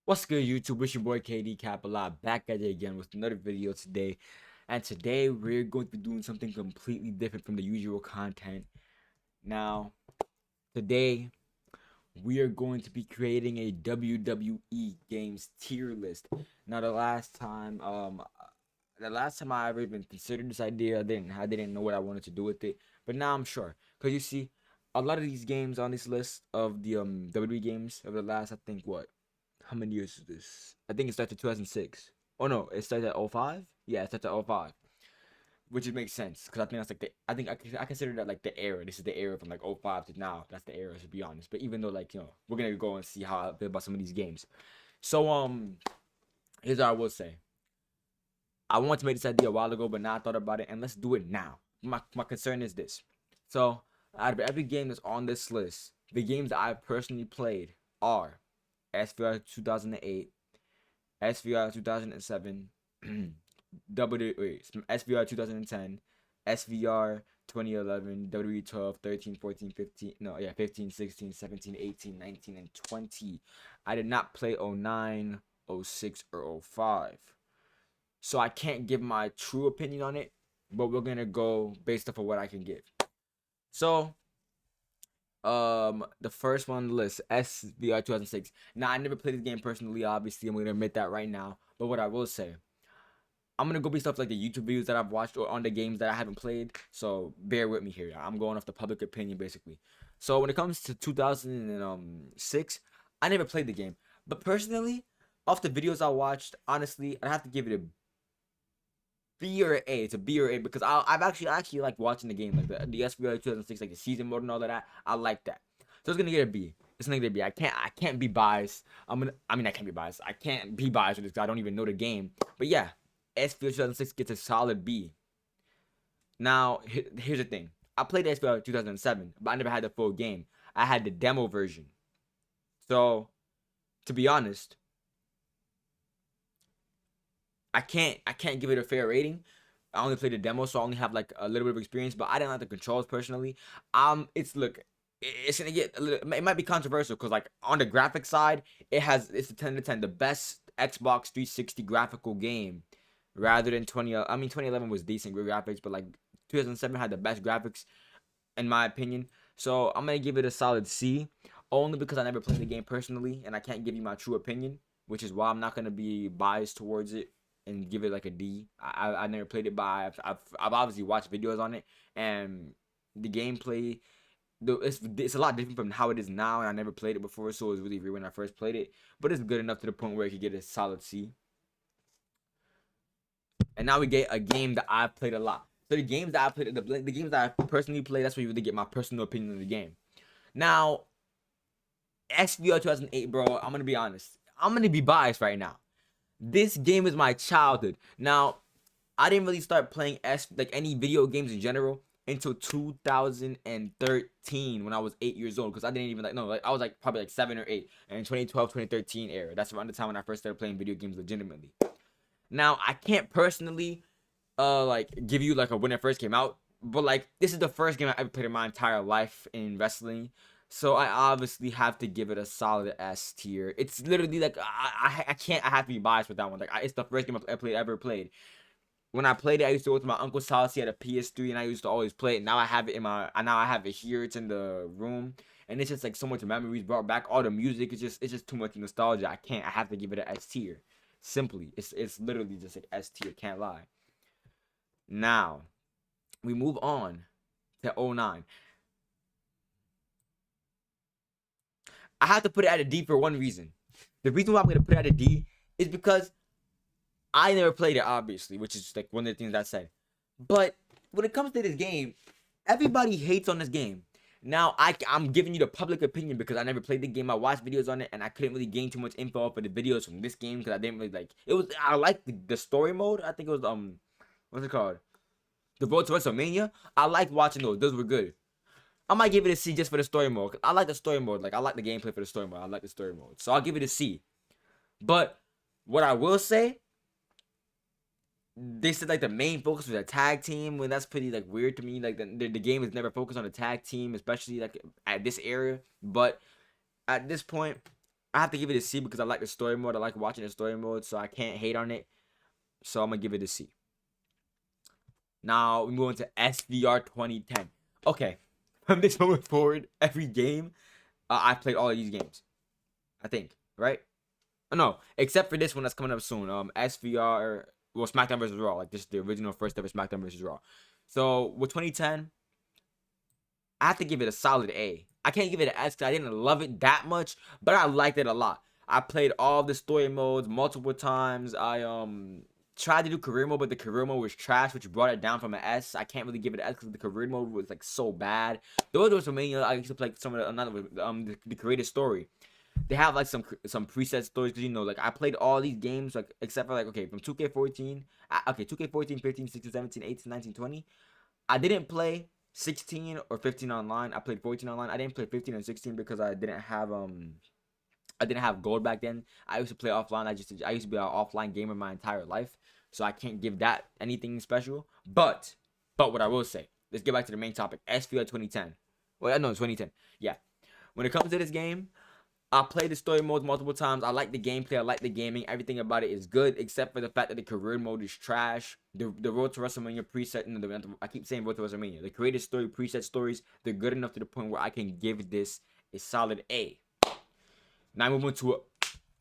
What's good, YouTube? It's your boy KD Capalot back at it again with another video today. And today we're going to be doing something completely different from the usual content. Now, today we are going to be creating a WWE games tier list. Now, the last time I ever even considered this idea, I didn't know what I wanted to do with it. But now I'm sure, because you see, a lot of these games on this list of the WWE games of the last, I think what how many years is this? I think it starts at 2006. Oh no, it starts at 05? Yeah, it starts at 05. Which it makes sense because I think that's like I consider that like the era. This is the era from like 05 to now. That's the era, to be honest. But even though, like, we're gonna go and see how I feel about some of these games. So here's what I will say. I wanted to make this idea a while ago, but now I thought about it and let's do it now. My concern is this. So out of every game that's on this list, the games that I personally played are SVR 2008, SVR 2007, SVR 2010, SVR 2011, WWE 12, 13, 14, 15, no, yeah, 15, 16, 17, 18, 19, and 20. I did not play 09, 06, or 05. So I can't give my true opinion on it, but we're going to go based off of what I can give. So, the first one on the list, SVR 2006. Now, I never played this game personally, obviously. I'm going to admit that right now. But what I will say, I'm gonna go based off like the YouTube videos that I've watched or on the games that I haven't played. So bear with me here. I'm going off the public opinion basically. So when it comes to 2006, I never played the game, but personally, off the videos I watched, honestly, I have to give it a B or an A. It's a B or A because I've actually like watching the game, like the SVR 2006, like the season mode and all of that. I like that. So it's gonna get a B. It's gonna get a B. I can't be biased. I can't be biased. I can't be biased with this because I don't even know the game. But yeah, SVR 2006 gets a solid B. Now, here's the thing. I played SVR 2007, but I never had the full game. I had the demo version. So, to be honest, I can't give it a fair rating. I only played the demo, so I only have like a little bit of experience, but I didn't like the controls personally. It's gonna get a little. It might be controversial because like on the graphic side, it's a 10 to 10, the best Xbox 360 graphical game, rather than 2011 was decent graphics, but like 2007 had the best graphics in my opinion. So I'm gonna give it a solid C, only because I never played the game personally, and I can't give you my true opinion, which is why I'm not gonna be biased towards it and give it like a D. I never played it, but I've obviously watched videos on it, and the gameplay, it's a lot different from how it is now, and I never played it before, so it was really weird when I first played it. But it's good enough to the point where it could get a solid C. And now we get a game that I've played a lot. So the games that I played, the games that I personally played, that's where you really get my personal opinion of the game. Now, SVR 2008, bro, I'm gonna be honest. I'm gonna be biased right now. This game is my childhood. Now, I didn't really start playing like any video games in general until 2013 when I was 8 years old, because I didn't even like I was like probably like 7 or 8, and 2012 2013 era, that's around the time when I first started playing video games legitimately. Now, I can't personally like give you like a when it first came out, but like this is the first game I ever played in my entire life in wrestling. So I obviously have to give it a solid S tier. It's literally like I have to be biased with that one. Like it's the first game I ever played. When I played it, I used to go to my uncle's house. He had a PS3, and I used to always play it. Now I have it now I have it here. It's in the room, and it's just like so much memories brought back. All the music is just too much nostalgia. I have to give it an S tier. Simply, it's literally just like S tier. Can't lie. Now we move on to 09. I have to put it at a D for one reason. The reason why I'm gonna put it at a D is because I never played it, obviously, which is like one of the things I said. But when it comes to this game, everybody hates on this game. Now I'm giving you the public opinion because I never played the game. I watched videos on it, and I couldn't really gain too much info off of the videos from this game because I didn't really like it. I liked the story mode. I think it was what's it called? The Road to WrestleMania. I liked watching those. Those were good. I might give it a C just for the story mode. I like the story mode. Like I like the gameplay for the story mode. I like the story mode. So I'll give it a C. But what I will say, they said like the main focus was a tag team, when that's pretty like weird to me. Like the game is never focused on a tag team, especially like at this area. But at this point, I have to give it a C because I like the story mode. I like watching the story mode, so I can't hate on it. So I'm gonna give it a C. Now we move on to SVR 2010. Okay, from this moment forward, every game I've played all of these games. I think, right? No, except for this one that's coming up soon. SVR, well, SmackDown versus Raw, like this is the original first ever SmackDown versus Raw. So with 2010, I have to give it a solid A. I can't give it an S because I didn't love it that much, but I liked it a lot. I played all the story modes multiple times. I tried to do career mode, but the career mode was trash, which brought it down from an S. I can't really give it an S because the career mode was like so bad. Those were some I used to play some of the creative story. They have like some preset stories because like I played all these games like except for like okay from 2K14, okay 2K14, 15, 16, 17, 18, 19, 20. I didn't play 16 or 15 online. I played 14 online. I didn't play 15 and 16 because I didn't have gold back then. I used to play offline. I used to be an offline gamer my entire life, so I can't give that anything special. But what I will say, let's get back to the main topic. SVR 2010. Well, no, 2010. Yeah. When it comes to this game, I played the story mode multiple times. I like the gameplay. I like the gaming. Everything about it is good, except for the fact that the career mode is trash. The Road to WrestleMania preset, I keep saying Road to WrestleMania. The creative story preset stories, they're good enough to the point where I can give this a solid A. Now moving to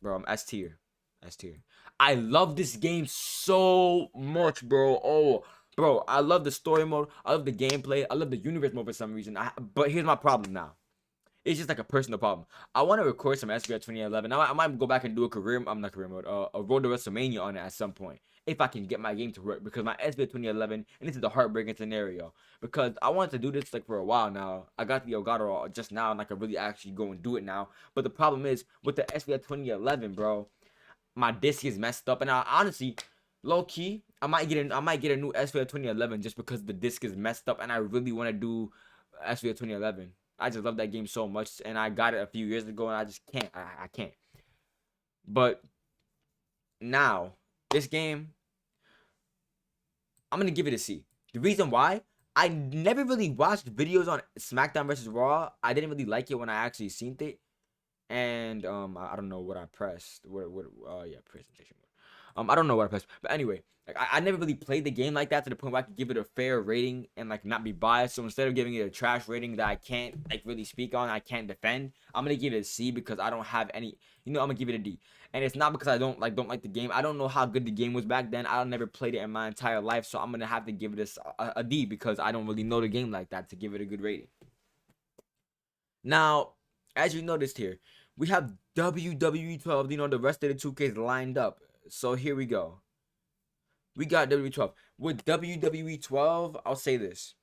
bro, I'm S tier. S tier. I love this game so much, bro. Oh, bro, I love the story mode. I love the gameplay. I love the universe mode for some reason. But here's my problem now. It's just like a personal problem. I want to record some SVR 2011. I might go back and do a not career mode, a Road to WrestleMania on it at some point. If I can get my game to work. Because my SVR 2011, and this is the heartbreaking scenario. Because I wanted to do this like for a while now. I got the Elgato just now, and I can really actually go and do it now. But the problem is, with the SVR 2011, bro, my disc is messed up. And I honestly, low key, I might get a new SVR 2011 just because the disc is messed up. And I really want to do SVR 2011. I just love that game so much, and I got it a few years ago, and I just can't. I can't. But now, this game, I'm gonna give it a C. The reason why, I never really watched videos on SmackDown versus Raw. I didn't really like it when I actually seen it, and I don't know what I pressed. Yeah, presentation. I don't know what I pressed, but anyway, like I never really played the game like that to the point where I could give it a fair rating and like not be biased. So instead of giving it a trash rating that I can't like really speak on, I can't defend, I'm gonna give it a C because I don't have any. I'm gonna give it a D, and it's not because I don't like the game. I don't know how good the game was back then. I never played it in my entire life, so I'm gonna have to give it a D because I don't really know the game like that to give it a good rating. Now, as you noticed here, we have WWE 12. The rest of the 2Ks lined up. So here we go. We got WWE 12. With WWE 12, I'll say this.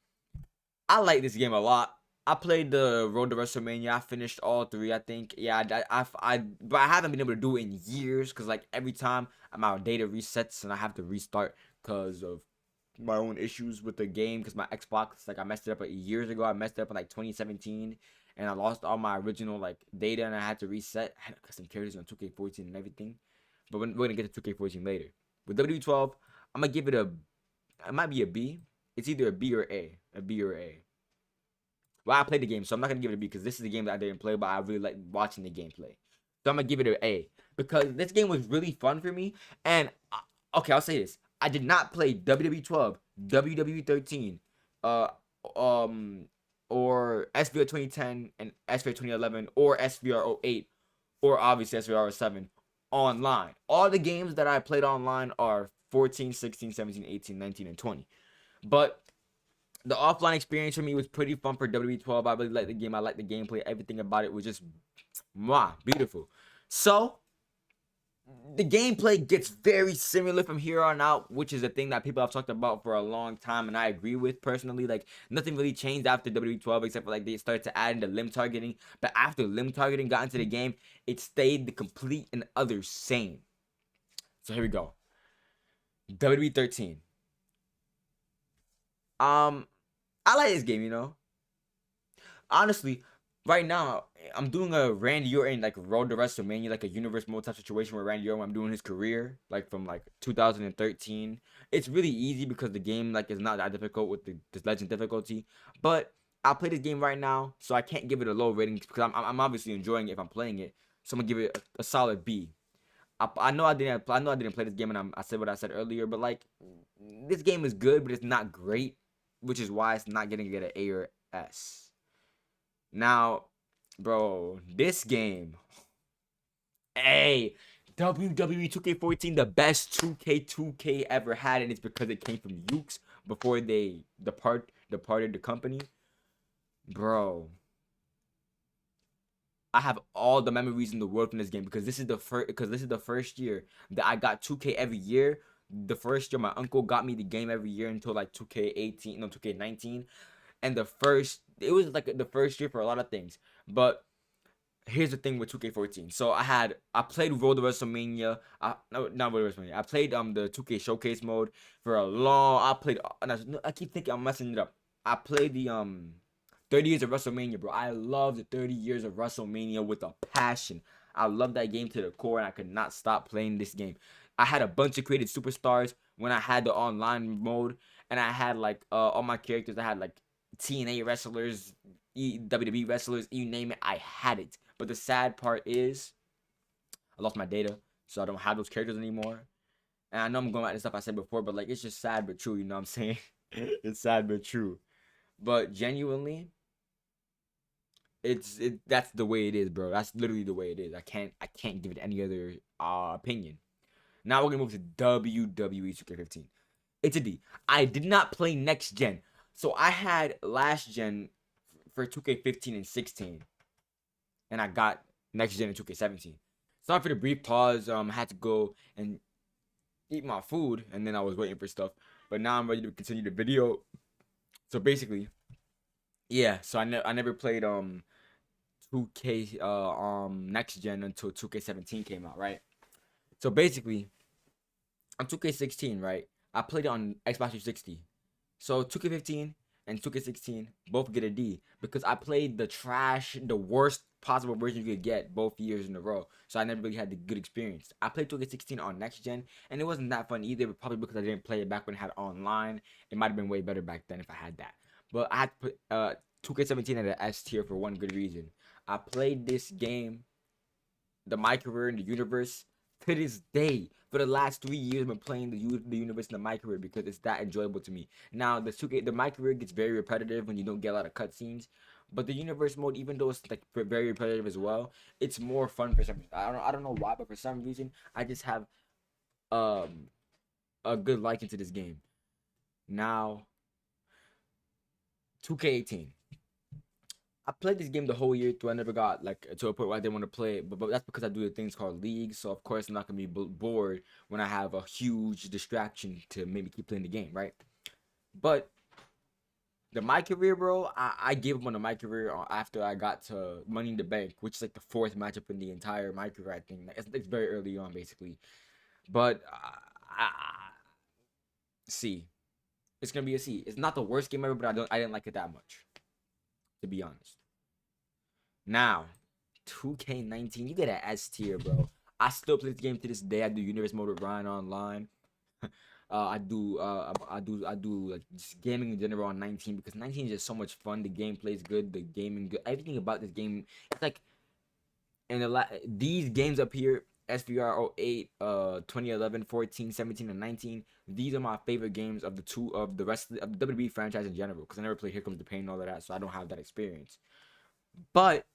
I like this game a lot. I played the Road to WrestleMania. I finished all three, I think. Yeah, but I haven't been able to do it in years because like every time my data resets and I have to restart because of my own issues with the game because my Xbox, like I messed it up like years ago. I messed it up in like 2017 and I lost all my original like data and I had to reset. I had custom characters on 2K14 and everything. But we're gonna get to 2K14 later. With WWE12, I'm gonna give it it might be a B. It's either a B or A. A B or A. Well, I played the game, so I'm not gonna give it a B because this is the game that I didn't play, but I really like watching the gameplay. So I'm gonna give it an A because this game was really fun for me. And okay, I'll say this: I did not play WWE 12, WWE 13, or SVR 2010 and SVR 2011 or SVR 08 or obviously SVR 7 online. All the games that I played online are 14, 16, 17, 18, 19, and 20. But the offline experience for me was pretty fun for WWE12. I really liked the game. I liked the gameplay. Everything about it was just beautiful. So the gameplay gets very similar from here on out, which is a thing that people have talked about for a long time, and I agree with personally. Like nothing really changed after WWE12 except for like they started to add in the limb targeting. But after limb targeting got into the game, it stayed the complete and utter same. So here we go. WWE 13. I like this game, Honestly, right now, I'm doing a Randy Orton like Road to WrestleMania, like a universe mode type situation where Randy Orton, I'm doing his career, like from like 2013. It's really easy because the game like is not that difficult with the legend difficulty. But I'll play this game right now, so I can't give it a low rating because I'm obviously enjoying it if I'm playing it. So I'm gonna give it a solid B. I know I didn't play this game, and I said what I said earlier, but like this game is good, but it's not great, which is why it's not gonna get an A or S. Now, bro, this game, hey, WWE 2K14, the best 2K ever had, and it's because it came from Ukes before they departed the company, bro. I have all the memories in the world from this game because this is the first year that I got 2K every year. The first year my uncle got me the game every year until like 2K18, no 2K19, and it was like the first year for a lot of things. But here's the thing with 2K14. So I played Road to WrestleMania. No, not Road to WrestleMania. I played the 2K Showcase mode for a long. I keep thinking I'm messing it up. I played the 30 years of WrestleMania, bro. I love the 30 years of WrestleMania with a passion. I love that game to the core, and I could not stop playing this game. I had a bunch of created superstars when I had the online mode, and I had like all my characters. I had like TNA wrestlers, WWE wrestlers, you name it, I had it. But the sad part is, I lost my data, so I don't have those characters anymore. And I know I'm going back to stuff I said before, but like it's just sad but true. You know what I'm saying? It's sad but true. But genuinely, that's the way it is, bro. That's literally the way it is. I can't give it any other opinion. Now we're gonna move to WWE 2K15. It's a D. I did not play next gen, so I had last gen for 2K15 and 16, and I got next gen in 2K17. Sorry for the brief pause. I had to go and eat my food, and then I was waiting for stuff. But now I'm ready to continue the video. So basically, yeah. So I never played 2K next gen until 2K17 came out, right? So basically, on 2K16, right? I played it on Xbox 360. So 2K15 and 2K16 both get a D because I played the worst possible version you could get both years in a row. So I never really had the good experience. I played 2K16 on next gen, and it wasn't that fun either, but probably because I didn't play it back when it had online. It might have been way better back then if I had that. But I had to put 2K17 at an S tier for one good reason. I played this game, my career in the universe, to this day. For the last 3 years, I've been playing the universe in my career because it's that enjoyable to me. Now, the my career gets very repetitive when you don't get a lot of cutscenes, but the universe mode, even though it's like very repetitive as well, it's more fun for some reason. I don't know why, but for some reason, I just have um a good liking to this game. Now, 2K18. I played this game the whole year through. I never got like to a point where I didn't want to play it, but that's because I do the things called leagues. So of course I'm not gonna be bored when I have a huge distraction to make me keep playing the game, right? But the my career, bro, I gave up on the my career after I got to Money in the Bank, which is like the fourth matchup in the entire my career. I think it's very early on, basically. But C, it's gonna be a C. It's not the worst game ever, but I didn't like it that much, to be honest. Now, 2K19, you get an S tier, bro. I still play this game to this day. I do Universe Mode with Ryan online. I do like just gaming in general on 19 because 19 is just so much fun. The gameplay is good. The gaming good. Everything about this game, it's like these games up here, SVR-08, 2011, 14, 17, and 19. These are my favorite games of the rest of the WWE franchise in general because I never played Here Comes the Pain and all of that, so I don't have that experience. But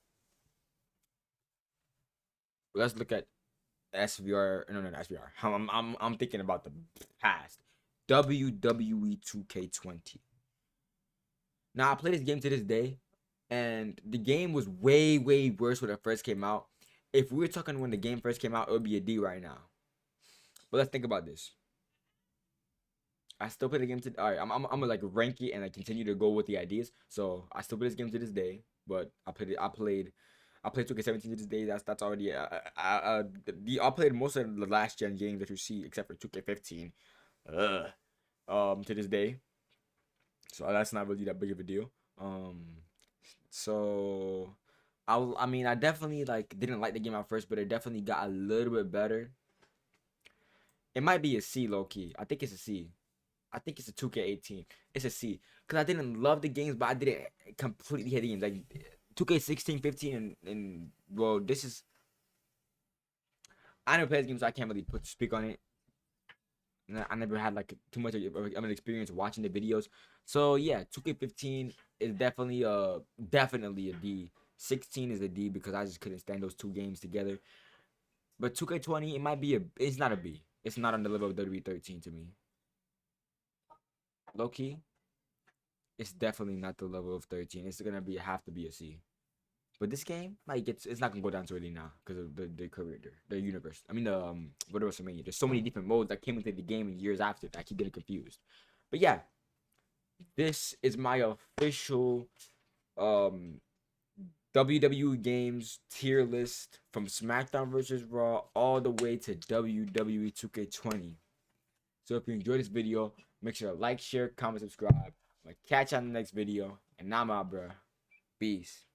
let's look at SVR. No, not SVR. I'm thinking about the past. WWE 2K20. Now I play this game to this day, and the game was way worse when it first came out. If we were talking when the game first came out, it would be a D right now. But let's think about this. I still play the game to. All right, I'm gonna like rank it and like continue to go with the ideas. So I still play this game to this day, but I played 2K17 to this day. That's already I played most of the last gen games that you see except for 2K15. To this day. So that's not really that big of a deal. So I mean I definitely like didn't like the game at first, but it definitely got a little bit better. It might be a C low key. I think it's a C. I think it's a 2K18. It's a C. Because I didn't love the games, but I didn't completely hate the games. Like 2K16, 15, and well, this is I never played this game, so I can't really speak on it. I never had like too much of an experience watching the videos. So yeah, 2K15 is definitely a D. 16 is a D because I just couldn't stand those two games together. But 2K20, it might be it's not a B. It's not on the level of WWE 13 to me. Low key, it's definitely not the level of 13. It's gonna have to be a C. But this game, like, it's not gonna go down so early now because of the career, the universe. I mean, the what was WrestleMania? There's so many different modes that came into the game in years after that I keep getting confused. But yeah, this is my official WWE games tier list from SmackDown versus Raw all the way to WWE 2K20. So if you enjoyed this video, make sure to like, share, comment, subscribe. I'm gonna catch you on the next video, and I'm out, bro. Peace.